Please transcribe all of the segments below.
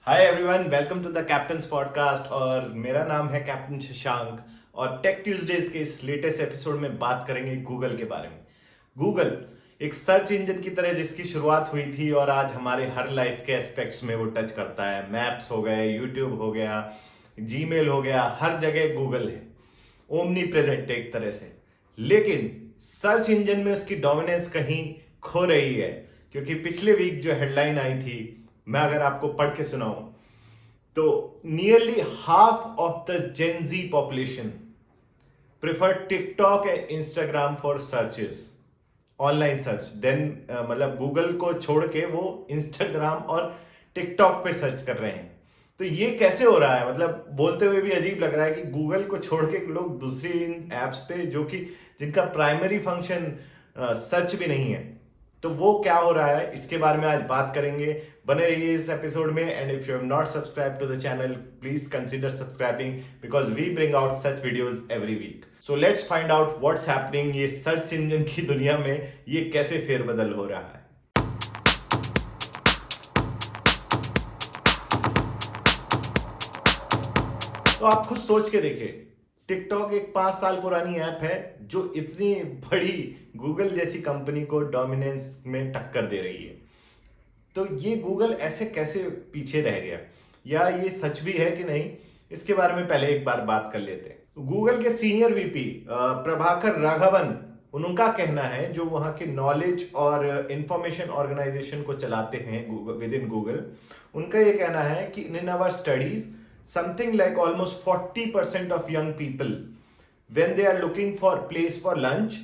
Hi everyone, welcome to the captain's podcast. और मेरा नाम है कैप्टन शशांक। और टेक ट्यूजडेज के इस लेटेस्ट एपिसोड में बात करेंगे गूगल के बारे में। गूगल एक सर्च इंजन की तरह जिसकी शुरुआत हुई थी और आज हमारे हर लाइफ के एस्पेक्ट्स में वो टच करता है। मैप्स हो गए, यूट्यूब हो गया, जीमेल हो गया, हर जगह गूगल है, ओमनी प्रेजेंट एक तरह से। लेकिन सर्च इंजन में उसकी डोमिनेंस कहीं खो रही है, क्योंकि पिछले वीक जो हेडलाइन आई थी, मैं अगर आपको पढ़ के सुनाऊं तो nearly half of the Gen Z population prefer TikTok and Instagram for searches, online search. Then मतलब गूगल को छोड़ के वो इंस्टाग्राम और टिकटॉक पे सर्च कर रहे हैं। तो ये कैसे हो रहा है? मतलब बोलते हुए भी अजीब लग रहा है कि गूगल को छोड़ के लोग दूसरी इन एप्स पे, जो कि जिनका प्राइमरी फंक्शन सर्च भी नहीं है, तो वो क्या हो रहा है, इसके बारे में आज बात करेंगे। बने रहिए इस एपिसोड में। And if you have not subscribe to the channel, please consider subscribing because we bring out such videos every week. So let's find out what's happening. ये सर्च इंजन की दुनिया में ये कैसे फेरबदल हो रहा है। तो आप खुद सोच के देखिए, टिकटॉक एक 5 साल पुरानी ऐप है जो इतनी बड़ी गूगल जैसी कंपनी को डोमिनेंस में टक्कर दे रही है। तो ये गूगल ऐसे कैसे पीछे रह गया, या ये सच भी है कि नहीं, इसके बारे में पहले एक बार बात कर लेते हैं। तो गूगल के सीनियर वीपी प्रभाकर राघवन, उनका कहना है, जो वहां के नॉलेज और इंफॉर्मेशन ऑर्गेनाइजेशन को चलाते हैं विद इन गूगल, उनका ये कहना है कि in our studies something like almost 40% of young people when they are looking for place for lunch,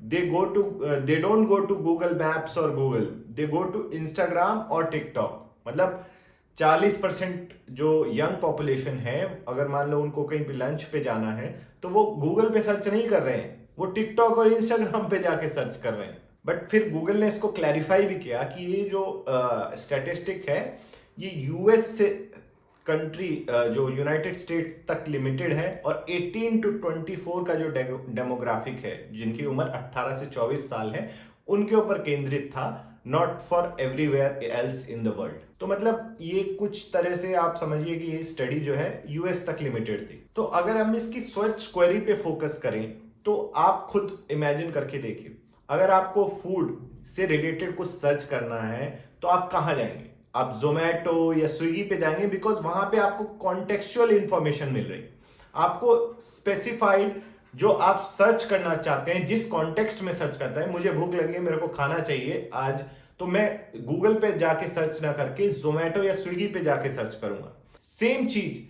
they don't go to Google Maps or Google, they go to Instagram और TikTok। मतलब 40% जो young population है, अगर मान लो उनको कहीं पे lunch पे जाना है, तो वो गूगल पे सर्च नहीं कर रहे हैं, वो टिकटॉक और इंस्टाग्राम पे जाके सर्च कर रहे हैं। बट फिर गूगल ने इसको क्लैरिफाई भी किया कि ये जो स्टैटिस्टिक है, ये यूएस से कंट्री, जो यूनाइटेड स्टेट्स तक लिमिटेड है, और 18 टू 24 का जो डेमोग्राफिक है, जिनकी उम्र 18 से 24 साल है, उनके ऊपर केंद्रित था, not for everywhere else in the world. तो मतलब ये कुछ तरह से आप समझिए कि ये स्टडी जो है यूएस तक लिमिटेड थी। तो अगर हम इसकी सर्च क्वेरी पे फोकस करें, तो आप खुद इमेजिन करके देखिए, अगर आपको फूड से रिलेटेड कुछ सर्च करना है तो आप कहां जाएंगे? आप जोमेटो या स्विगी पे जाएंगे, बिकॉज वहां पे आपको कॉन्टेक्चुअल इंफॉर्मेशन मिल रही, आपको स्पेसिफाइड जो आप सर्च करना चाहते हैं, जिस कॉन्टेक्स्ट में सर्च करता है। मुझे भूख लगी है, मेरे को खाना चाहिए आज, तो मैं गूगल पे जाके सर्च ना करके जोमेटो या स्विगी पे जाके सर्च करूंगा। सेम चीज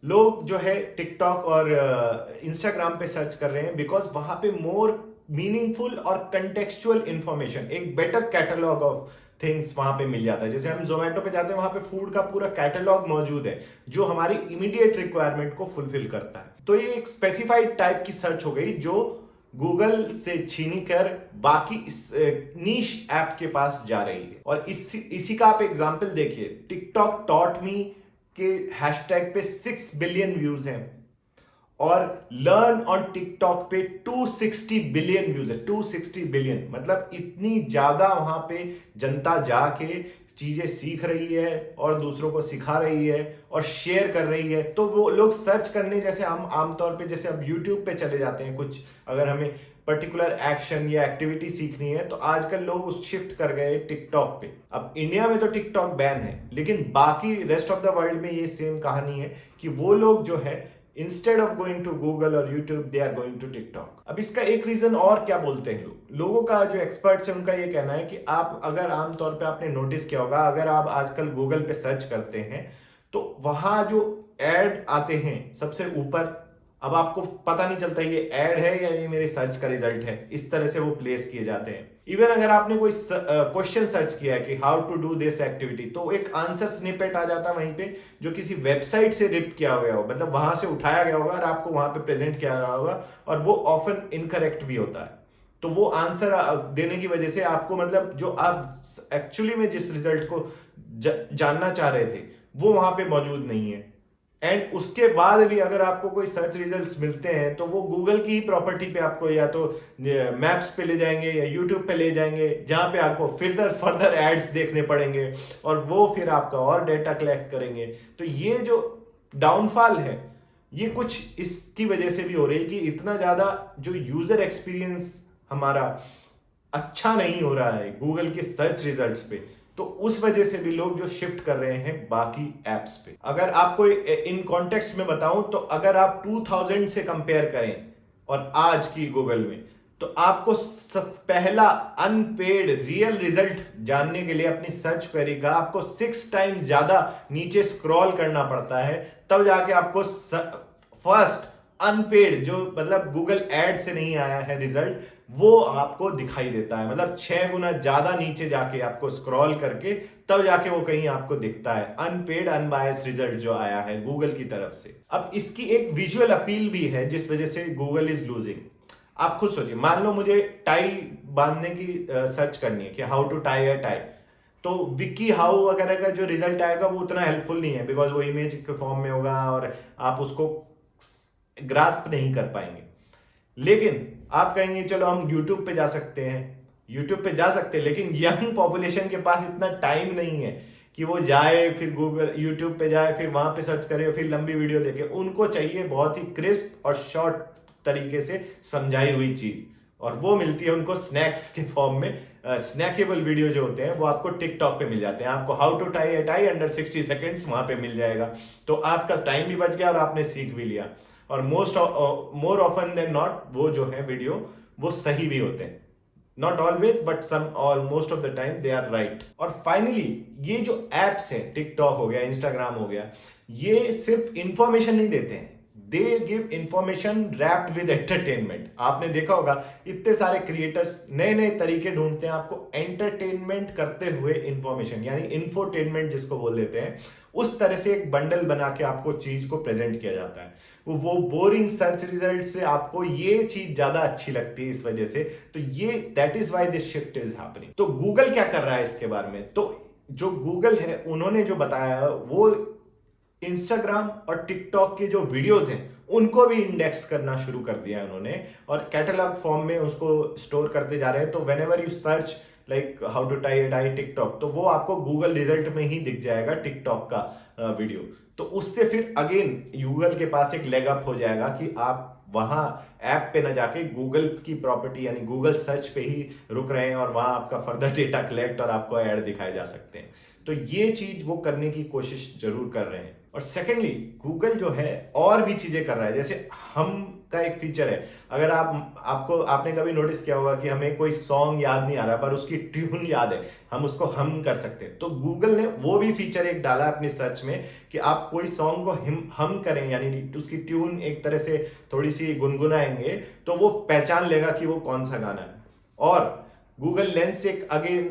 लोग जो है टिकटॉक और इंस्टाग्राम पे सर्च कर रहे हैं, बिकॉज वहां पे मोर मीनिंगफुल और कंटेक्चुअल इंफॉर्मेशन, एक बेटर कैटलॉग ऑफ थिंग्स वहां पे मिल जाता है। जैसे हम जोमेटो पे जाते हैं, वहां पे फूड का पूरा कैटलॉग मौजूद है जो हमारी इमीडिएट रिक्वायरमेंट को फुलफिल करता है। तो ये एक स्पेसिफाइड टाइप की सर्च हो गई, जो गूगल से छीनी कर बाकी नीश ऐप के पास जा रही है। और इसी का आप एग्जांपल देखिए, टिकटॉक टॉट मी के हैशटैग पे 6 बिलियन व्यूज हैं, और लर्न ऑन टिकटॉक पे 260 बिलियन व्यूज है। 260 बिलियन मतलब इतनी ज्यादा वहां पे जनता जाके चीजें सीख रही है और दूसरों को सिखा रही है और शेयर कर रही है। तो वो लोग सर्च करने, जैसे हम आमतौर पे जैसे अब यूट्यूब पे चले जाते हैं, कुछ अगर हमें पर्टिकुलर एक्शन या एक्टिविटी सीखनी है, तो आजकल लोग उस शिफ्ट कर गए टिकटॉक पे। अब इंडिया में तो टिकटॉक बैन है, लेकिन बाकी रेस्ट ऑफ द वर्ल्ड में ये सेम कहानी है कि वो लोग जो है, instead of going to Google और YouTube, they are going to TikTok. अब इसका एक रीजन और क्या बोलते हैं लोगों का, जो एक्सपर्ट्स है उनका ये कहना है कि आप अगर आमतौर पे आपने नोटिस किया होगा, अगर आप आजकल गूगल पे सर्च करते हैं तो वहां जो एड आते हैं सबसे ऊपर, अब आपको पता नहीं चलता ये एड है या ये मेरे सर्च का रिजल्ट है, इस तरह से वो प्लेस किए जाते हैं। इवन अगर आपने कोई क्वेश्चन सर्च किया है कि how to do this activity, तो एक आंसर स्निपेट आ जाता है वहीं पे, जो किसी वेबसाइट से रिप किया गया हो, मतलब वहां से उठाया गया होगा और आपको वहां पे प्रेजेंट किया रहा होगा, और वो ऑफन इनकरेक्ट भी होता है। तो वो आंसर देने की वजह से आपको, मतलब जो आप एक्चुअली में जिस रिजल्ट को जानना चाह रहे थे, वो वहां पे मौजूद नहीं है। एंड उसके बाद भी अगर आपको कोई सर्च रिजल्ट्स मिलते हैं तो वो गूगल की ही प्रॉपर्टी पे आपको या तो मैप्स पे ले जाएंगे या यूट्यूब पे ले जाएंगे, जहां पे आपको फर्दर फर्दर एड्स देखने पड़ेंगे और वो फिर आपका और डेटा कलेक्ट करेंगे। तो ये जो डाउनफॉल है ये कुछ इसकी वजह से भी हो रही है कि इतना ज्यादा जो यूजर एक्सपीरियंस हमारा अच्छा नहीं हो रहा है गूगल के सर्च रिजल्ट्स पे, तो उस वजह से भी लोग जो शिफ्ट कर रहे हैं बाकी एप्स पे। अगर आपको इन कॉन्टेक्स्ट में बताऊं तो अगर आप 2000 से कंपेयर करें और आज की गूगल में, तो आपको पहला अनपेड रियल रिजल्ट जानने के लिए अपनी सर्च क्वेरी का आपको 6 टाइम ज्यादा नीचे स्क्रॉल करना पड़ता है, तब जाके आपको फर्स्ट अनपेड जो मतलब गूगल एड से नहीं आया है रिजल्ट वो आपको दिखाई देता है। मतलब 6 गुना ज्यादा नीचे जाके आपको स्क्रॉल करके तब जाके वो कहीं आपको दिखता है अनपेड अनबायस्ड रिजल्ट जो आया है गूगल की तरफ से। अब इसकी एक विजुअल अपील भी है जिस वजह से गूगल इज लूजिंग। आप खुद सोचिए, मान लो मुझे टाई बांधने की सर्च करनी है कि how to tie a tie, तो विकी हाउ वगैरह का जो रिजल्ट आएगा वो उतना हेल्पफुल नहीं है बिकॉज वो इमेज के फॉर्म में होगा और आप उसको ग्रास्प नहीं कर पाएंगे। लेकिन आप कहेंगे चलो हम YouTube पे जा सकते हैं, YouTube पे जा सकते हैं, लेकिन यंग पॉपुलेशन के पास इतना टाइम नहीं है कि वो जाए फिर गूगल YouTube पे जाए फिर वहां पे सर्च करे फिर लंबी वीडियो देखे। उनको चाहिए बहुत ही क्रिस्प और शॉर्ट तरीके से समझाई हुई चीज, और वो मिलती है उनको स्नैक्स के फॉर्म में। स्नैकेबल वीडियो जो होते हैं वो आपको टिकटॉक पे मिल जाते हैं। आपको how to tie a tie under 60 seconds वहां पे मिल जाएगा, तो आपका टाइम भी बच गया और आपने सीख भी लिया। और मोर ऑफन देन नॉट वो जो है वीडियो वो सही भी होते हैं, नॉट ऑलवेज बट सम और most of the time they are right. और फाइनली ये जो एप्स है टिकटॉक हो गया इंस्टाग्राम हो गया, ये सिर्फ इंफॉर्मेशन नहीं देते हैं, they give information wrapped with entertainment. आपने देखा होगा इतने सारे क्रिएटर्स नए नए तरीके ढूंढते हैं आपको एंटरटेनमेंट करते हुए इंफॉर्मेशन यानी इंफोटेनमेंट जिसको बोल देते हैं, उस तरह से एक बंडल बना के आपको चीज को प्रेजेंट किया जाता है। वो बोरिंग सर्च रिजल्ट से आपको ये चीज ज्यादा अच्छी लगती है इस वजह से। तो ये that is why this shift is happening. तो गूगल क्या कर रहा है इसके बारे में, तो जो गूगल है उन्होंने जो बताया वो इंस्टाग्राम और टिकटॉक के जो वीडियोस हैं उनको भी इंडेक्स करना शुरू कर दिया है उन्होंने, और कैटलॉग फॉर्म में उसको स्टोर करते जा रहे हैं। तो whenever you search like how to tie tie TikTok, तो वो आपको गूगल रिजल्ट में ही दिख जाएगा टिकटॉक का वीडियो। तो उससे फिर अगेन गूगल के पास एक लेग अप हो जाएगा कि आप वहां ऐप पे ना जाके गूगल की प्रॉपर्टी यानी गूगल सर्च पे ही रुक रहे हैं और वहां आपका फर्दर डेटा कलेक्ट और आपको ऐड दिखाए जा सकते हैं। तो ये चीज वो करने की कोशिश जरूर कर रहे हैं। और सेकेंडली गूगल जो है और भी चीजें कर रहा है, जैसे हम का एक फीचर है। अगर आपने कभी नोटिस किया होगा कि हमें कोई सॉन्ग याद नहीं आ रहा पर उसकी ट्यून याद है, हम उसको हम कर सकते हैं। तो गूगल ने वो भी फीचर एक डाला अपनी सर्च में कि आप कोई सॉन्ग को हम करें यानी उसकी ट्यून एक तरह से थोड़ी सी गुनगुनाएंगे तो वो पहचान लेगा कि वो कौन सा गाना है। और गूगल लेंस एक अगेन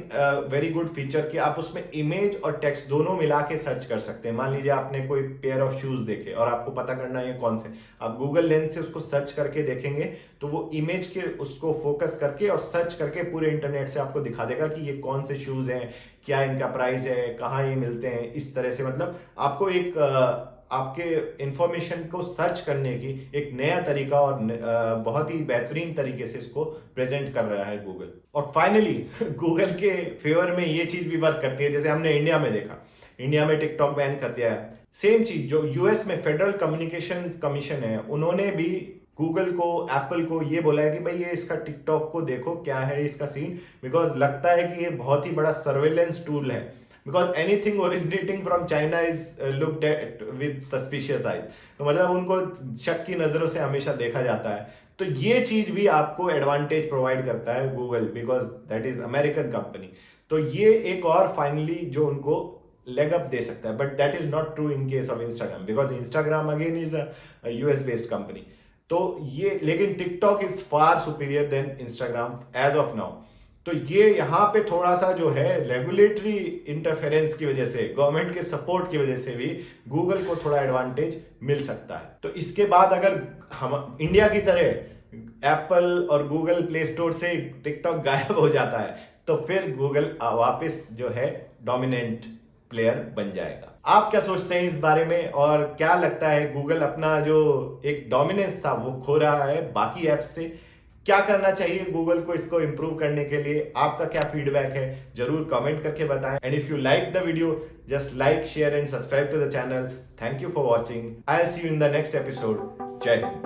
वेरी गुड फीचर कि आप उसमें इमेज और टेक्स्ट दोनों मिला के सर्च कर सकते हैं। मान लीजिए आपने कोई पेयर ऑफ शूज देखे और आपको पता करना है ये कौन से, आप गूगल लेंस से उसको सर्च करके देखेंगे तो वो इमेज के उसको फोकस करके और सर्च करके पूरे इंटरनेट से आपको दिखा देगा कि ये कौन से शूज हैं, क्या इनका प्राइस है, कहाँ ये मिलते हैं। इस तरह से मतलब आपको एक आपके इंफॉर्मेशन को सर्च करने की एक नया तरीका और बहुत ही बेहतरीन तरीके से इसको प्रेजेंट कर रहा है गूगल। और फाइनली गूगल के फेवर में ये चीज भी वर्क करती है, जैसे हमने इंडिया में देखा, इंडिया में टिकटॉक बैन कर दिया है। सेम चीज जो यूएस में फेडरल कम्युनिकेशन कमीशन है उन्होंने भी गूगल को एप्पल को ये बोला है कि भाई ये इसका टिकटॉक को देखो क्या है इसका सीन, बिकॉज लगता है कि ये बहुत ही बड़ा सर्वेलेंस टूल है। Because anything originating from China is looked at with suspicious eyes, तो मतलब उनको शक की नजरों से हमेशा देखा जाता है। तो ये चीज भी आपको एडवांटेज प्रोवाइड करता है Google because that is American company. तो ये एक और फाइनली जो उनको लेग अप दे सकता है, but that is not true in case of Instagram because Instagram again is a US based company. तो ये लेकिन TikTok is far superior than Instagram as of now. तो ये यहाँ पे थोड़ा सा जो है रेगुलेटरी इंटरफेरेंस की वजह से, गवर्नमेंट के सपोर्ट की वजह से भी गूगल को थोड़ा एडवांटेज मिल सकता है। तो इसके बाद अगर हम इंडिया की तरह एप्पल और गूगल प्ले स्टोर से टिकटॉक गायब हो जाता है तो फिर गूगल वापस जो है डोमिनेंट प्लेयर बन जाएगा। आप क्या सोचते हैं इस बारे में, और क्या लगता है गूगल अपना जो एक डोमिनेंस था वो खो रहा है बाकी ऐप्स से? क्या करना चाहिए गूगल को इसको इंप्रूव करने के लिए? आपका क्या फीडबैक है जरूर कमेंट करके बताएं। And if you like the video, just like, share and subscribe to the channel. Thank you for watching. I will see you in the next episode. Jai Hind.